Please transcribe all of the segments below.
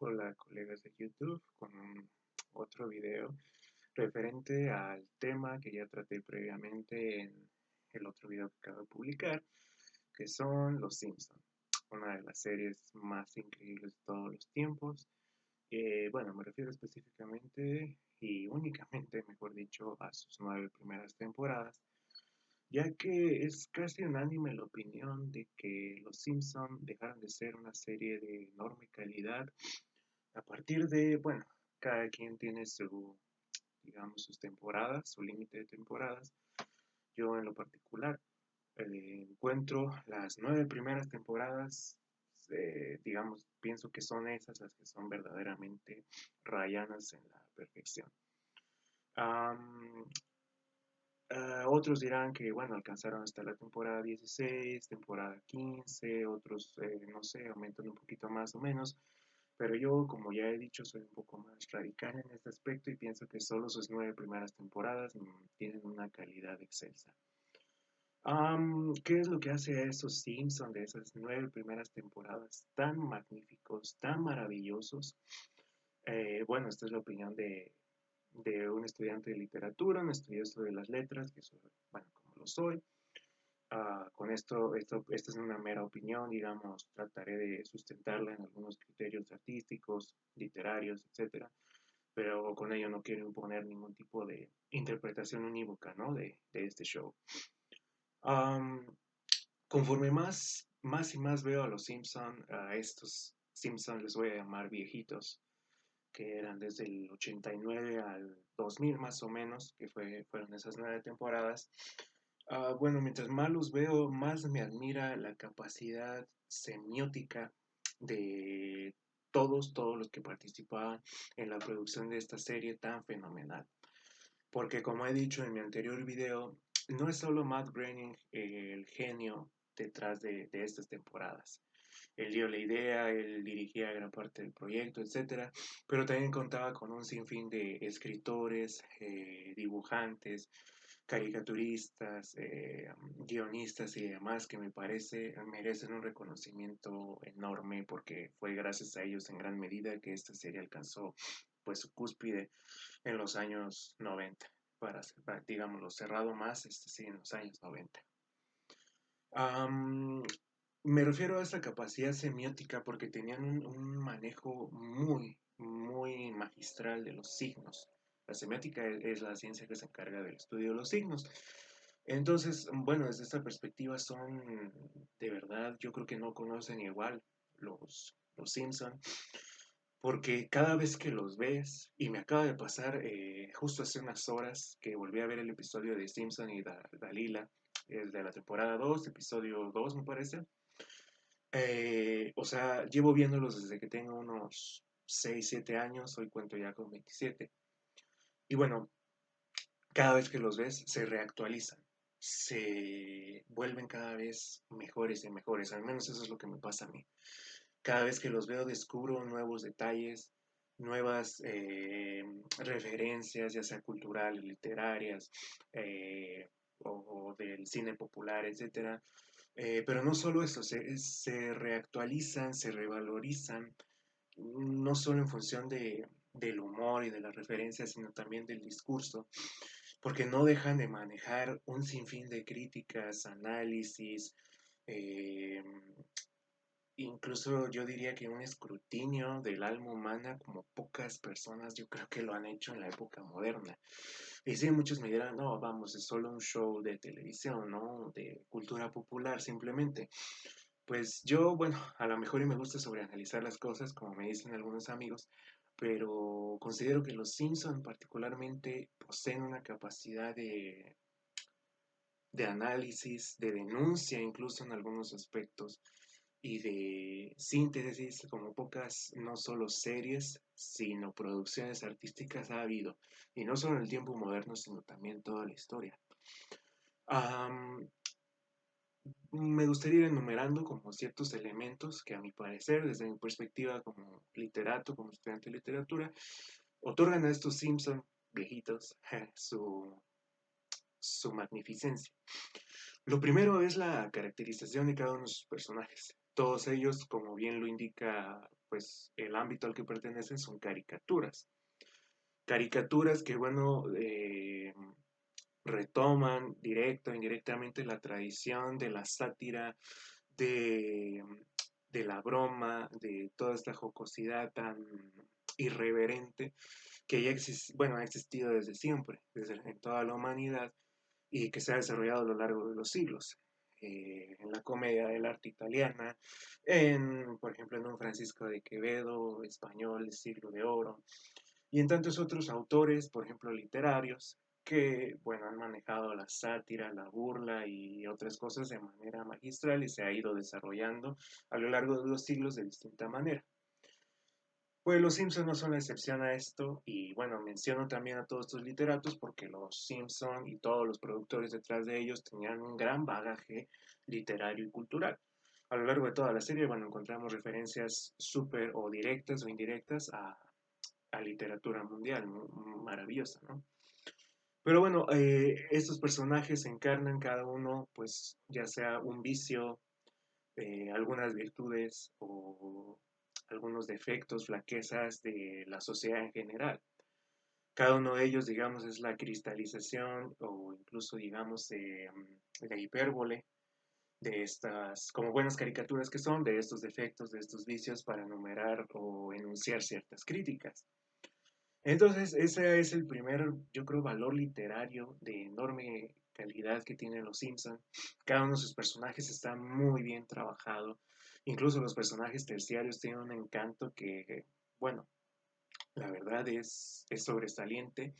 Hola colegas de YouTube con otro video referente al tema que ya traté previamente en el otro video que acabo de publicar, que son Los Simpson, una de las series más increíbles de todos los tiempos. Bueno, me refiero específicamente y únicamente, mejor dicho, a sus 9 primeras temporadas, ya que es casi unánime la opinión de que Los Simpson dejaron de ser una serie de enorme calidad a partir de, bueno, cada quien tiene su, digamos, sus temporadas, su límite de temporadas. Yo en lo particular encuentro las 9 primeras temporadas, digamos, pienso que son esas las que son verdaderamente rayanas en la perfección. Am, Otros dirán que, bueno, alcanzaron hasta la temporada 16, temporada 15, otros, no sé, aumentan un poquito más o menos. Pero yo, como ya he dicho, soy un poco más radical en este aspecto y pienso que solo sus 9 primeras temporadas tienen una calidad excelsa. ¿Qué es lo que hace a esos Simpsons de esas 9 primeras temporadas tan magníficos, tan maravillosos? Bueno, esta es la opinión de un estudiante de literatura, un estudioso de las letras, que soy, bueno, como lo soy. Con esta es una mera opinión, digamos, trataré de sustentarla en algunos criterios artísticos, literarios, etcétera, pero con ello no quiero imponer ningún tipo de interpretación unívoca, ¿no? de este show. Am, Conforme más y más veo a los Simpson, a estos Simpson les voy a llamar viejitos, que eran desde el 89 al 2000 más o menos, fueron esas 9 temporadas. Bueno, mientras más los veo, más me admira la capacidad semiótica de todos los que participaban en la producción de esta serie tan fenomenal. Porque como he dicho en mi anterior video, no es solo Matt Groening el genio detrás de estas temporadas. Él dio la idea, él dirigía gran parte del proyecto, etcétera, pero también contaba con un sinfín de escritores, dibujantes, caricaturistas, guionistas y demás que me parece merecen un reconocimiento enorme porque fue gracias a ellos en gran medida que esta serie alcanzó pues su cúspide en los años 90, digámoslo, cerrado más, sí, en los años 90. Am, Me refiero a esa capacidad semiótica porque tenían un manejo muy magistral de los signos. La semiótica es la ciencia que se encarga del estudio de los signos. Entonces, bueno, desde esta perspectiva son, de verdad, yo creo que no conocen igual los Simpson, porque cada vez que los ves, y me acaba de pasar justo hace unas horas que volví a ver el episodio de Simpson y Dalila, el de la temporada 2, episodio 2 me parece. O sea, llevo viéndolos desde que tengo unos 6 7 años, hoy cuento ya con 27. Y bueno, cada vez que los ves se reactualizan, se vuelven cada vez mejores y mejores, al menos eso es lo que me pasa a mí. Cada vez que los veo descubro nuevos detalles, nuevas referencias, ya sea culturales, literarias, o del cine popular, etcétera. Pero no solo eso, se reactualizan, se revalorizan, no solo en función del humor y de las referencias, sino también del discurso, porque no dejan de manejar un sinfín de críticas, análisis, eh, incluso yo diría que un escrutinio del alma humana como pocas personas yo creo que lo han hecho en la época moderna. Y sí, muchos me dirán, no, vamos, es solo un show de televisión, ¿no? De cultura popular simplemente. Pues yo, bueno, a lo mejor y me gusta sobreanalizar las cosas, como me dicen algunos amigos, pero considero que los Simpson particularmente poseen una capacidad de análisis, de denuncia incluso en algunos aspectos y de síntesis como pocas, no solo series, sino producciones artísticas ha habido, y no solo en el tiempo moderno, sino también toda la historia. Am, Me gustaría ir enumerando como ciertos elementos que a mi parecer, desde mi perspectiva como literato, como estudiante de literatura, otorgan a estos Simpson viejitos su magnificencia. Lo primero es la caracterización de cada uno de sus personajes. Todos ellos, como bien lo indica pues el ámbito al que pertenecen, son caricaturas. Caricaturas que, bueno, retoman directo o indirectamente la tradición de la sátira, de, de la broma, de toda esta jocosidad tan irreverente que ya bueno, ha existido desde siempre, desde en toda la humanidad y que se ha desarrollado a lo largo de los siglos. En la comedia del arte italiana, por ejemplo, en un Francisco de Quevedo, español, del siglo de oro, y en tantos otros autores, por ejemplo, literarios, que, bueno, han manejado la sátira, la burla y otras cosas de manera magistral y se ha ido desarrollando a lo largo de los siglos de distinta manera. Pues los Simpson no son la excepción a esto y bueno, menciono también a todos estos literatos porque los Simpson y todos los productores detrás de ellos tenían un gran bagaje literario y cultural. A lo largo de toda la serie, bueno, encontramos referencias súper o directas o indirectas a literatura mundial, maravillosa, ¿no? Pero bueno, estos personajes encarnan cada uno, pues ya sea un vicio, algunas virtudes o algunos defectos, flaquezas de la sociedad en general. Cada uno de ellos, digamos, es la cristalización o incluso, digamos, la hipérbole de estas, como buenas caricaturas que son, de estos defectos, de estos vicios para enumerar o enunciar ciertas críticas. Entonces, ese es el primer, yo creo, valor literario de enorme calidad que tienen los Simpson. Cada uno de sus personajes está muy bien trabajado. Incluso los personajes terciarios tienen un encanto que, bueno, la verdad es sobresaliente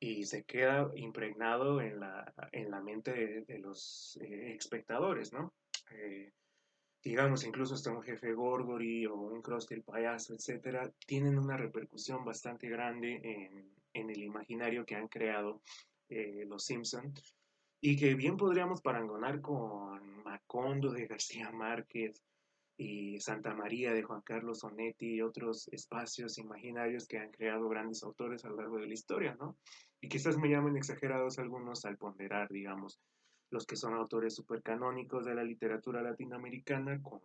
y se queda impregnado en la mente de los espectadores, ¿no? Eh, digamos, incluso hasta un jefe Gorgory o un Krusty el payaso, etcétera, tienen una repercusión bastante grande en el imaginario que han creado los Simpson y que bien podríamos parangonar con Macondo de García Márquez y Santa María de Juan Carlos Onetti y otros espacios imaginarios que han creado grandes autores a lo largo de la historia, ¿no? Y quizás me llamen exagerados algunos al ponderar, digamos, los que son autores supercanónicos de la literatura latinoamericana con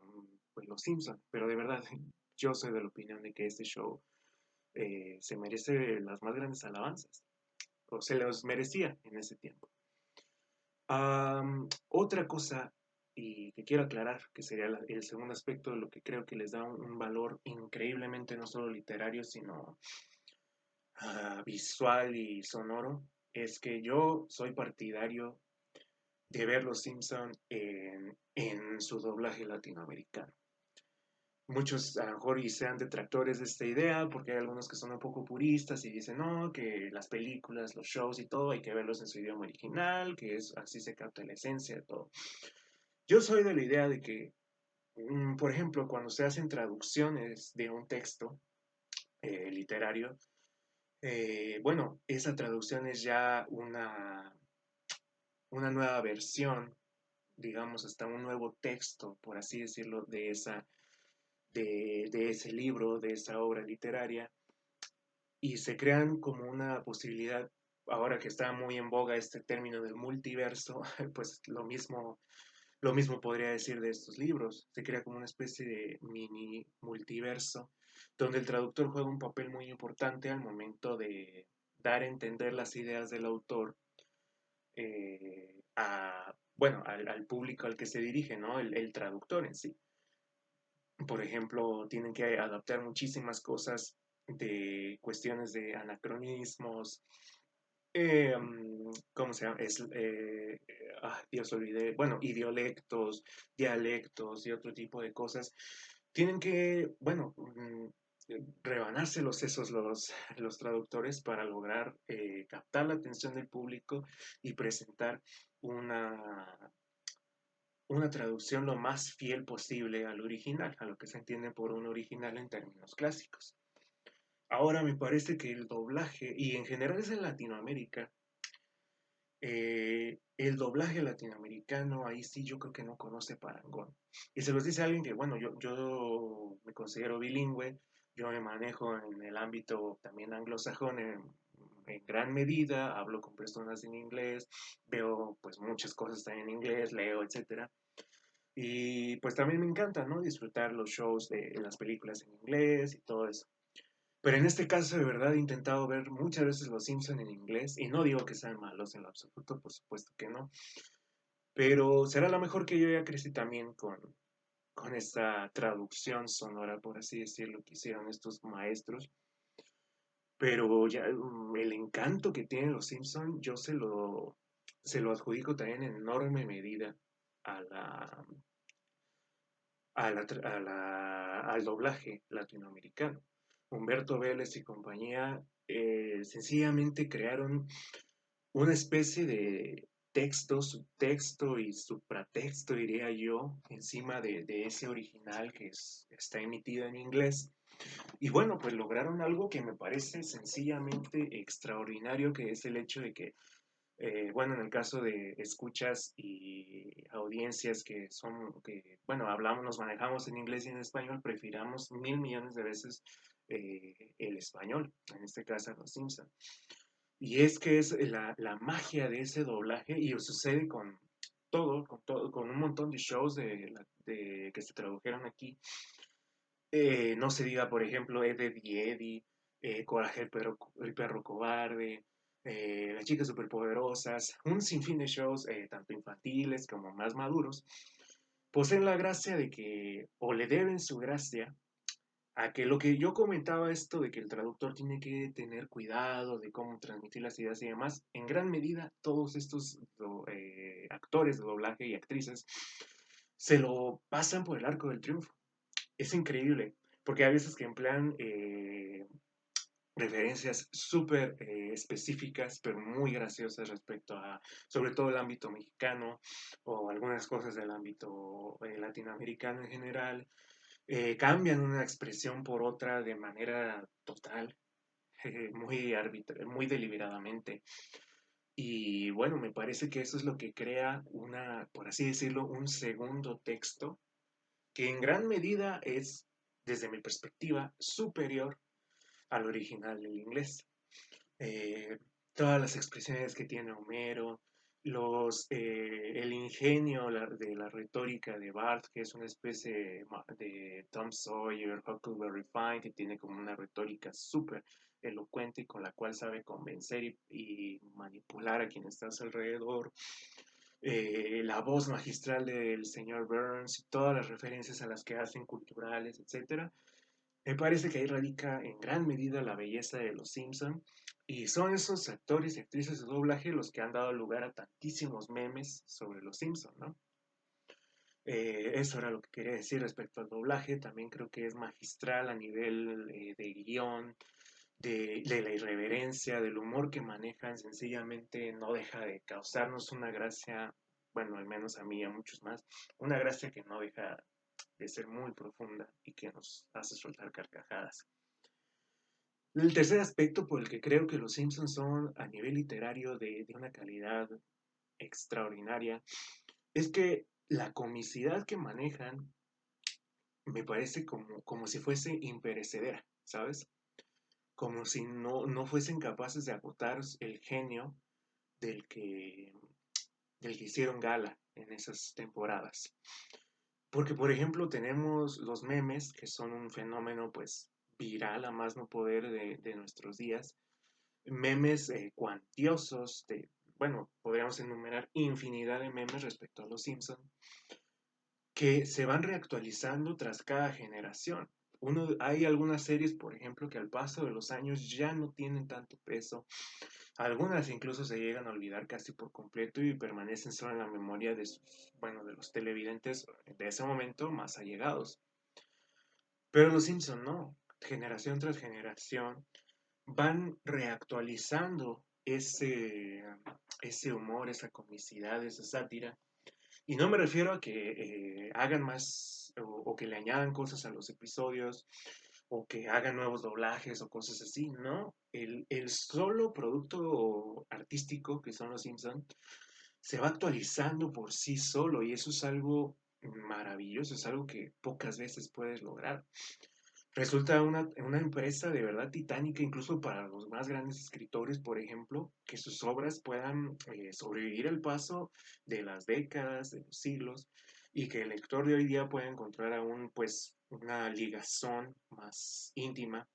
pues, los Simpson, pero de verdad yo soy de la opinión de que este show se merece las más grandes alabanzas, o se los merecía en ese tiempo. Otra cosa y que quiero aclarar, que sería el segundo aspecto de lo que creo que les da un valor increíblemente no solo literario, sino visual y sonoro, es que yo soy partidario de ver Los Simpson en su doblaje latinoamericano. Muchos a lo mejor y sean detractores de esta idea, porque hay algunos que son un poco puristas y dicen, no, que las películas, los shows y todo hay que verlos en su idioma original, que es así se capta la esencia de todo. Yo soy de la idea de que, por ejemplo, cuando se hacen traducciones de un texto literario, bueno, esa traducción es ya una nueva versión, digamos, hasta un nuevo texto, por así decirlo, de ese libro, de esa obra literaria, y se crean como una posibilidad, ahora que está muy en boga este término del multiverso, pues lo mismo podría decir de estos libros. Se crea como una especie de mini multiverso, donde el traductor juega un papel muy importante al momento de dar a entender las ideas del autor bueno, al público al que se dirige, ¿no? El traductor en sí. Por ejemplo, tienen que adaptar muchísimas cosas de cuestiones de anacronismos, ¿cómo se llama? Dios olvidé, bueno, idiolectos, dialectos y otro tipo de cosas. Tienen que, bueno, rebanarse los sesos los traductores para lograr captar la atención del público y presentar una, una traducción lo más fiel posible al original, a lo que se entiende por un original en términos clásicos. Ahora me parece que el doblaje, y en general es en Latinoamérica, el doblaje latinoamericano, ahí sí yo creo que no conoce parangón. Y se los dice alguien que, bueno, yo me considero bilingüe, yo me manejo en el ámbito también anglosajón en gran medida, hablo con personas en inglés, veo pues muchas cosas también en inglés, leo, etcétera. Y pues también me encanta, ¿no? Disfrutar los shows de las películas en inglés y todo eso. Pero en este caso, de verdad, he intentado ver muchas veces Los Simpson en inglés y no digo que sean malos en lo absoluto, por supuesto que no, pero será lo mejor que yo ya crecí también con esta traducción sonora, por así decirlo, que hicieron estos maestros. Pero ya el encanto que tienen Los Simpson, yo se lo adjudico también en enorme medida a la, al doblaje latinoamericano. Humberto Vélez y compañía sencillamente crearon una especie de texto, subtexto y supratexto, diría yo, encima de ese original que está emitido en inglés. Y bueno, pues lograron algo que me parece sencillamente extraordinario, que es el hecho de que bueno, en el caso de escuchas y audiencias bueno, hablamos, nos manejamos en inglés y en español, prefiramos 1.000 millones de veces el español, en este caso en Los Simpson. Y es que es la magia de ese doblaje y sucede con todo, con un montón de shows que se tradujeron aquí. No se diga, por ejemplo, Ed, Edd y Eddy, Coraje el perro cobarde, Las chicas superpoderosas, un sinfín de shows, tanto infantiles como más maduros, poseen la gracia de que, o le deben su gracia, a que lo que yo comentaba esto de que el traductor tiene que tener cuidado de cómo transmitir las ideas y demás, en gran medida todos estos actores de doblaje y actrices se lo pasan por el arco del triunfo. Es increíble, porque hay veces que emplean referencias súper específicas, pero muy graciosas respecto a, sobre todo el ámbito mexicano o algunas cosas del ámbito latinoamericano en general. Cambian una expresión por otra de manera total, muy deliberadamente. Y bueno, me parece que eso es lo que crea por así decirlo, un segundo texto que en gran medida es, desde mi perspectiva, superior al original del inglés. Eh, Todas las expresiones que tiene Homero, el ingenio de la retórica de Bart, que es una especie de Tom Sawyer, Huckleberry Finn, que tiene como una retórica súper elocuente y con la cual sabe convencer y manipular a quien está a su alrededor. La voz magistral del señor Burns y todas las referencias a las que hacen culturales, etcétera. Me parece que ahí radica en gran medida la belleza de Los Simpson y son esos actores y actrices de doblaje los que han dado lugar a tantísimos memes sobre Los Simpson, ¿no? Eso era lo que quería decir respecto al doblaje. También creo que es magistral a nivel de guión, de la irreverencia, del humor que manejan. Sencillamente no deja de causarnos una gracia, bueno, al menos a mí y a muchos más, una gracia que no deja de ser muy profunda y que nos hace soltar carcajadas. El tercer aspecto por el que creo que los Simpsons son a nivel literario de una calidad extraordinaria es que la comicidad que manejan me parece como si fuese imperecedera, ¿sabes? Como si no fuesen capaces de agotar el genio del que, del que hicieron gala en esas temporadas. Porque, por ejemplo, tenemos los memes, que son un fenómeno pues viral a más no poder de nuestros días, memes cuantiosos, bueno, podríamos enumerar infinidad de memes respecto a los Simpson, que se van reactualizando tras cada generación. Hay algunas series, por ejemplo, que al paso de los años ya no tienen tanto peso. Algunas incluso se llegan a olvidar casi por completo y permanecen solo en la memoria bueno, de los televidentes de ese momento más allegados. Pero los Simpson no. Generación tras generación van reactualizando ese humor, esa comicidad, esa sátira. Y no me refiero a que hagan más o que le añadan cosas a los episodios o que hagan nuevos doblajes o cosas así, ¿no? El solo producto artístico que son los Simpsons se va actualizando por sí solo y eso es algo maravilloso, es algo que pocas veces puedes lograr. Resulta una empresa de verdad titánica, incluso para los más grandes escritores, por ejemplo, que sus obras puedan sobrevivir el paso de las décadas, de los siglos, y que el lector de hoy día puede encontrar aún pues una ligazón más íntima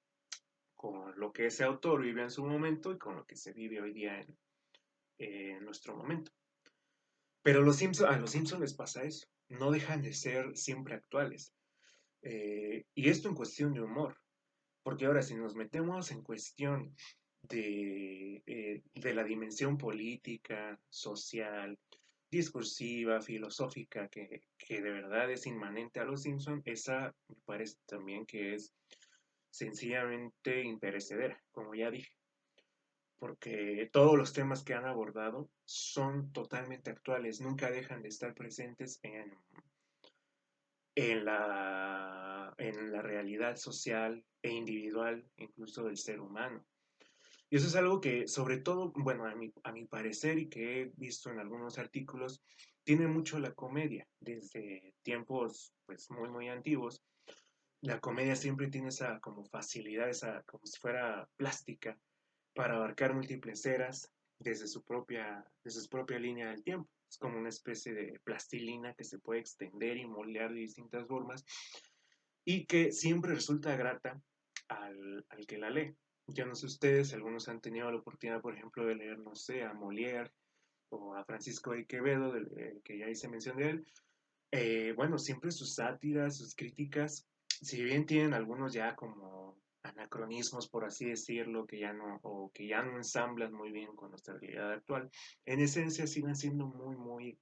con lo que ese autor vive en su momento y con lo que se vive hoy día en nuestro momento. Pero a los Simpsons les pasa eso, no dejan de ser siempre actuales. Y esto en cuestión de humor, porque ahora si nos metemos en cuestión de la dimensión política, social, discursiva, filosófica, que de verdad es inmanente a los Simpson, esa me parece también que es sencillamente imperecedera, como ya dije, porque todos los temas que han abordado son totalmente actuales, nunca dejan de estar presentes en la realidad social e individual, incluso del ser humano. Y eso es algo que, sobre todo, bueno, a mi parecer y que he visto en algunos artículos, tiene mucho la comedia. Desde tiempos, pues, muy, muy antiguos, la comedia siempre tiene esa como facilidad, esa como si fuera plástica, para abarcar múltiples eras desde su propia línea del tiempo. Es como una especie de plastilina que se puede extender y moldear de distintas formas y que siempre resulta grata al que la lee. Yo no sé ustedes, algunos han tenido la oportunidad, por ejemplo, de leer, no sé, a Molière o a Francisco de Quevedo, que ya hice mención de él. Bueno, siempre sus sátiras, sus críticas, si bien tienen algunos ya como anacronismos, por así decirlo, que ya no ensamblan muy bien con nuestra realidad actual, en esencia siguen siendo muy, muy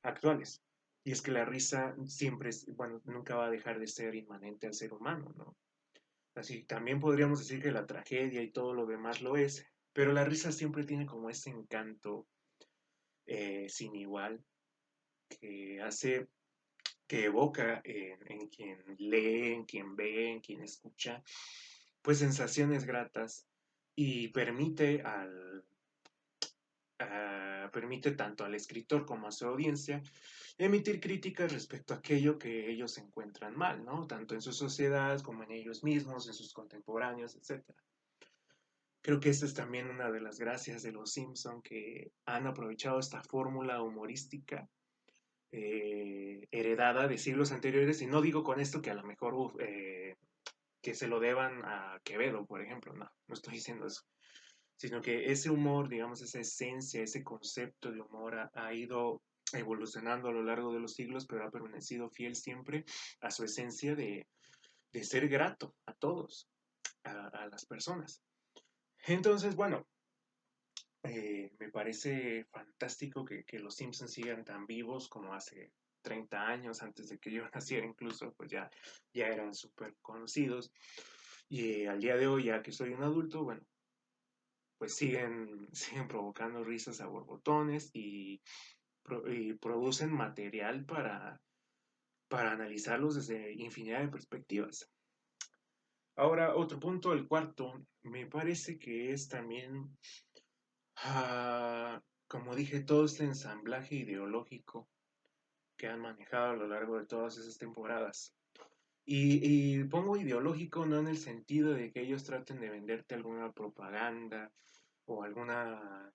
actuales. Y es que la risa siempre es, bueno, nunca va a dejar de ser inmanente al ser humano, ¿no? Así, también podríamos decir que la tragedia y todo lo demás lo es, pero la risa siempre tiene como ese encanto sin igual que hace, que evoca en quien lee, en quien ve, en quien escucha, pues sensaciones gratas y permite tanto al escritor como a su audiencia emitir críticas respecto a aquello que ellos encuentran mal, ¿no? Tanto en su sociedad como en ellos mismos, en sus contemporáneos, etcétera. Creo que esta es también una de las gracias de los Simpson que han aprovechado esta fórmula humorística heredada de siglos anteriores, y no digo con esto que a lo mejor que se lo deban a Quevedo, por ejemplo, no, no estoy diciendo eso, sino que ese humor, digamos, esa esencia, ese concepto de humor ha ido evolucionando a lo largo de los siglos, pero ha permanecido fiel siempre a su esencia de ser grato a todos, a las personas. Entonces, bueno, me parece fantástico que los Simpsons sigan tan vivos como hace 30 años, antes de que yo naciera incluso, pues ya eran súper conocidos. Y al día de hoy, ya que soy un adulto, bueno, pues siguen provocando risas a borbotones y producen material para analizarlos desde infinidad de perspectivas. Ahora, otro punto, el cuarto, me parece que es también, como dije, todo este ensamblaje ideológico que han manejado a lo largo de todas esas temporadas. Y pongo ideológico no en el sentido de que ellos traten de venderte alguna propaganda o alguna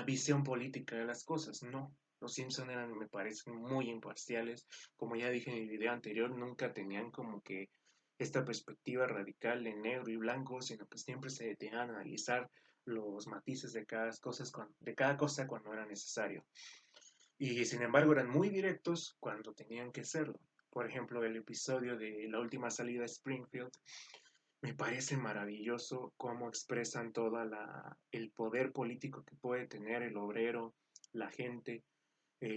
visión política de las cosas, no. Los Simpson eran, me parecen, muy imparciales. Como ya dije en el video anterior, nunca tenían como que esta perspectiva radical de negro y blanco, sino que siempre se detenían a analizar los matices de cada cosa cuando era necesario. Y sin embargo eran muy directos cuando tenían que serlo. Por ejemplo, el episodio de la última salida a Springfield me parece maravilloso cómo expresan el poder político que puede tener el obrero, la gente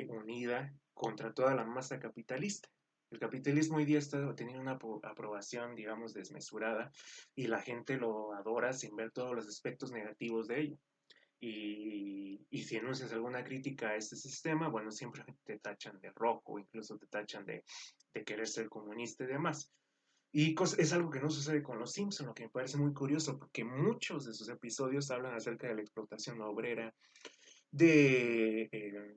unida contra toda la masa capitalista. El capitalismo hoy día está teniendo una aprobación, digamos, desmesurada y la gente lo adora sin ver todos los aspectos negativos de ello. Y si anuncias alguna crítica a este sistema, bueno, siempre te tachan de rojo, incluso te tachan de querer ser comunista y demás. Y es algo que no sucede con los Simpson, lo que me parece muy curioso, porque muchos de sus episodios hablan acerca de la explotación obrera,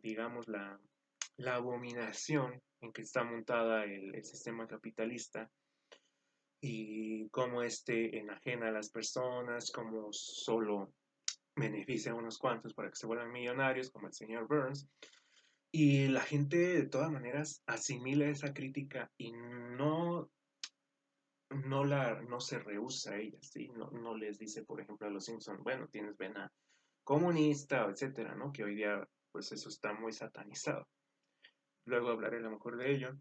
digamos, la abominación en que está montada el sistema capitalista y cómo este enajena a las personas, cómo solo beneficia a unos cuantos para que se vuelvan millonarios, como el señor Burns. Y la gente de todas maneras asimila esa crítica y no se rehúsa a ella, ¿sí? No les dice, por ejemplo, a los Simpson, bueno, tienes vena comunista, etcétera, ¿no? Que hoy día, pues eso está muy satanizado. Luego hablaré a lo mejor de ello.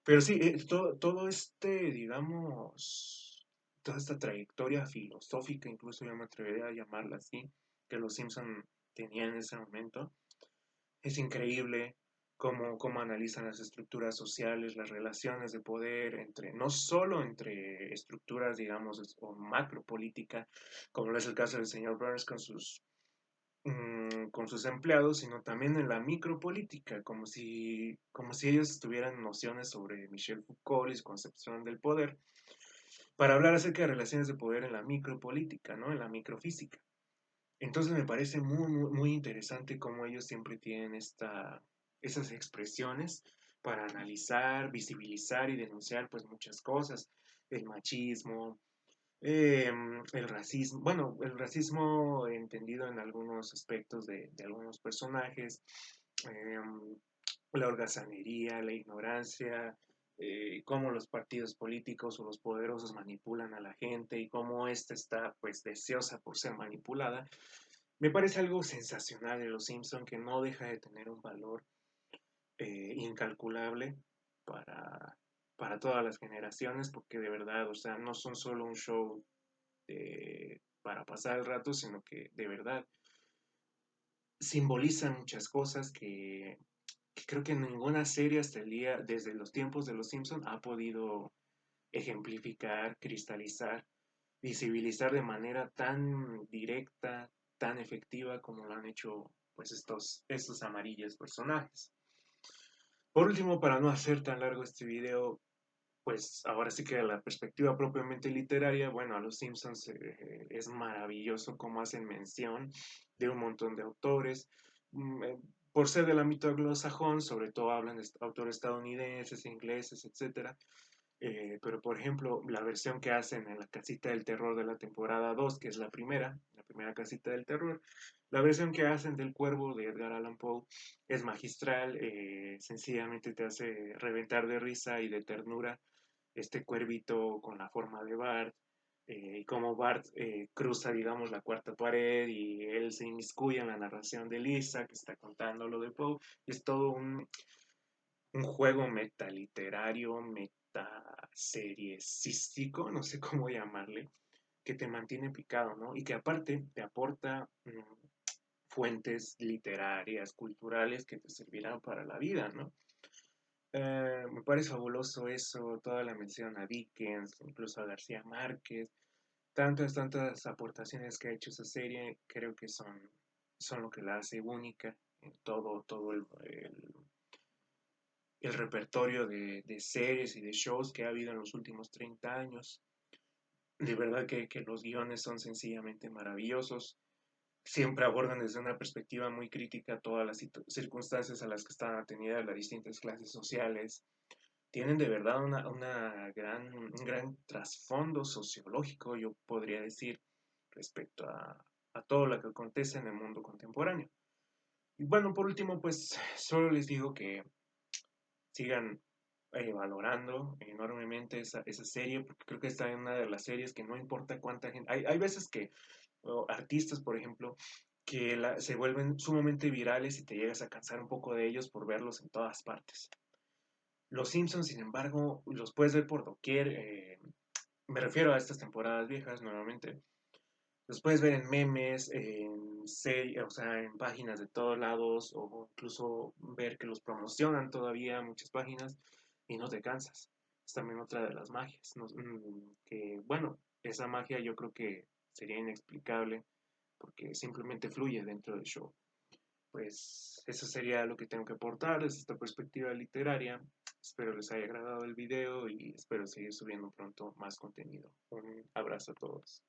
Pero sí, todo digamos, toda esta trayectoria filosófica, incluso yo me atrevería a llamarla así, que los Simpson tenían en ese momento, es increíble cómo analizan las estructuras sociales, las relaciones de poder entre, no solo entre estructuras, digamos, o macropolítica, como es el caso del señor Burns con sus empleados, sino también en la micropolítica, como si ellos tuvieran nociones sobre Michel Foucault y su concepción del poder, para hablar acerca de relaciones de poder en la micropolítica, ¿no? En la microfísica. Entonces me parece muy interesante cómo ellos siempre tienen esas expresiones para analizar, visibilizar y denunciar pues muchas cosas, el machismo, el racismo, bueno, el racismo entendido en algunos aspectos de algunos personajes, em, la holgazanería, la ignorancia, cómo los partidos políticos o los poderosos manipulan a la gente y cómo ésta está pues deseosa por ser manipulada. Me parece algo sensacional de Los Simpson que no deja de tener un valor incalculable para, para todas las generaciones, porque de verdad, o sea, no son solo un show para pasar el rato, sino que de verdad simbolizan muchas cosas que creo que ninguna serie hasta el día, desde los tiempos de Los Simpson, ha podido ejemplificar, cristalizar, visibilizar de manera tan directa, tan efectiva como lo han hecho pues estos amarillos personajes. Por último, para no hacer tan largo este video, pues ahora sí que de la perspectiva propiamente literaria, bueno, a los Simpsons es maravilloso cómo hacen mención de un montón de autores. Por ser del ámbito anglosajón, sobre todo hablan de autores estadounidenses, ingleses, etcétera. Pero por ejemplo, la versión que hacen en la casita del terror de la temporada 2, que es la primera casita del terror, la versión que hacen del Cuervo de Edgar Allan Poe es magistral, sencillamente te hace reventar de risa y de ternura este cuervito con la forma de Bart, y cómo Bart cruza, digamos, la cuarta pared y él se inmiscuye en la narración de Lisa, que está contando lo de Poe. Es todo un juego metaliterario, metaseriesístico, no sé cómo llamarle, que te mantiene picado, ¿no? Y que aparte te aporta fuentes literarias, culturales que te servirán para la vida, ¿no? Me parece fabuloso eso, toda la mención a Dickens, incluso a García Márquez, tantas aportaciones que ha hecho esa serie, creo que son lo que la hace única en todo el repertorio de series y de shows que ha habido en los últimos 30 años. De verdad que los guiones son sencillamente maravillosos. Siempre abordan desde una perspectiva muy crítica todas las circunstancias a las que están atenidas las distintas clases sociales. Tienen de verdad un gran trasfondo sociológico, yo podría decir, respecto a todo lo que acontece en el mundo contemporáneo. Y bueno, por último, pues solo les digo que sigan valorando enormemente esa serie, porque creo que está en una de las series que no importa cuánta gente. Hay veces que artistas, por ejemplo, que se vuelven sumamente virales y te llegas a cansar un poco de ellos por verlos en todas partes. Los Simpsons, sin embargo, los puedes ver por doquier. Me refiero a estas temporadas viejas, nuevamente. Los puedes ver en memes, en series, o sea, en páginas de todos lados, o incluso ver que los promocionan todavía muchas páginas y no te cansas. Es también otra de las magias, ¿no? Que bueno, esa magia yo creo que sería inexplicable porque simplemente fluye dentro del show. Pues eso sería lo que tengo que aportar desde esta perspectiva literaria. Espero les haya agradado el video y espero seguir subiendo pronto más contenido. Un abrazo a todos.